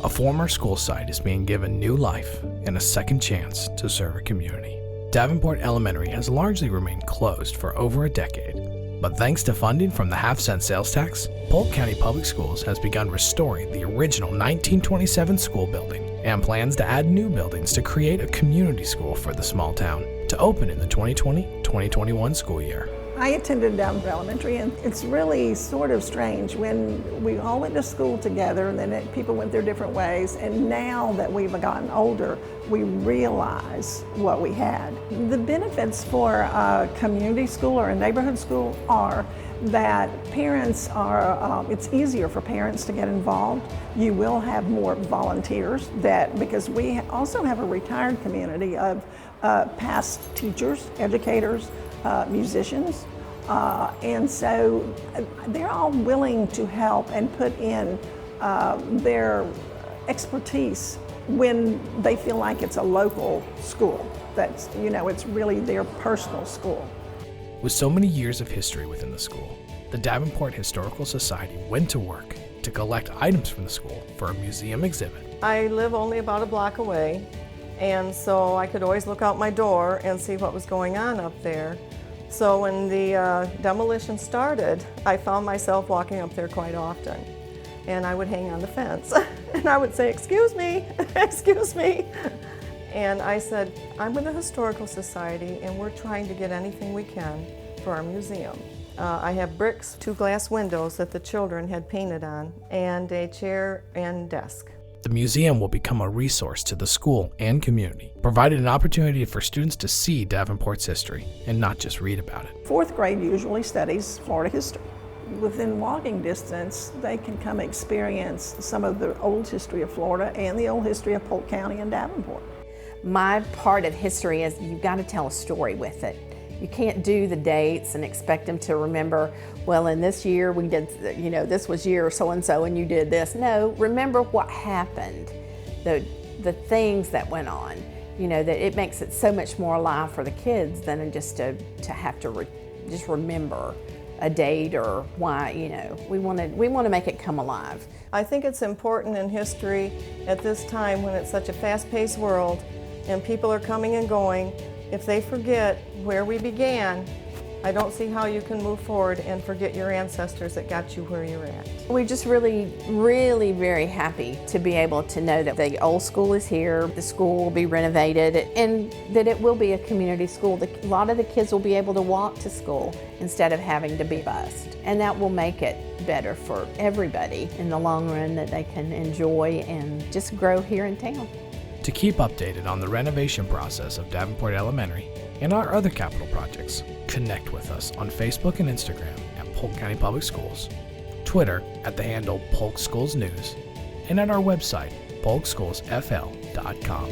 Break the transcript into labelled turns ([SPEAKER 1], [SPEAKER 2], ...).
[SPEAKER 1] A former school site is being given new life and a second chance to serve a community. Davenport Elementary has largely remained closed for over a decade, but thanks to funding from the half-cent sales tax, Polk County Public Schools has begun restoring the original 1927 school building and plans to add new buildings to create a community school for the small town to open in the 2020-2021 school year.
[SPEAKER 2] I attended Davenport Elementary, and it's really sort of strange when we all went to school together and then people went their different ways, and now that we've gotten older, we realize what we had. The benefits for a community school or a neighborhood school are that parents are, it's easier for parents to get involved. You will have more volunteers because we also have a retired community of past teachers, educators, musicians, and so they're all willing to help and put in their expertise when they feel like it's a local school. That's, it's really their personal school.
[SPEAKER 1] With so many years of history within the school, the Davenport Historical Society went to work to collect items from the school for a museum exhibit.
[SPEAKER 3] I live only about a block away, and so I could always look out my door and see what was going on up there. So when the demolition started, I found myself walking up there quite often. And I would hang on the fence and I would say, "Excuse me, excuse me." And I said, "I'm with the Historical Society and we're trying to get anything we can for our museum." I have bricks, 2 glass windows that the children had painted on, and a chair and desk.
[SPEAKER 1] The museum will become a resource to the school and community, providing an opportunity for students to see Davenport's history and not just read about it.
[SPEAKER 2] 4th grade usually studies Florida history. Within walking distance, they can come experience some of the old history of Florida and the old history of Polk County and Davenport.
[SPEAKER 4] My part of history is you've got to tell a story with it. You can't do the dates and expect them to remember, well, in this year we did, this was year so-and-so and you did this. No, remember what happened, the things that went on. That it makes it so much more alive for the kids than just to have to just remember a date or why, we want to make it come alive.
[SPEAKER 3] I think it's important in history at this time when it's such a fast-paced world and people are coming and going. If they forget where we began, I don't see how you can move forward and forget your ancestors that got you where you're at.
[SPEAKER 4] We're just really, really very happy to be able to know that the old school is here, the school will be renovated, and that it will be a community school. A lot of the kids will be able to walk to school instead of having to be bused. And that will make it better for everybody in the long run, that they can enjoy and just grow here in town.
[SPEAKER 1] To keep updated on the renovation process of Davenport Elementary and our other capital projects, connect with us on Facebook and Instagram at Polk County Public Schools, Twitter at the handle Polk Schools News, and at our website, polkschoolsfl.com.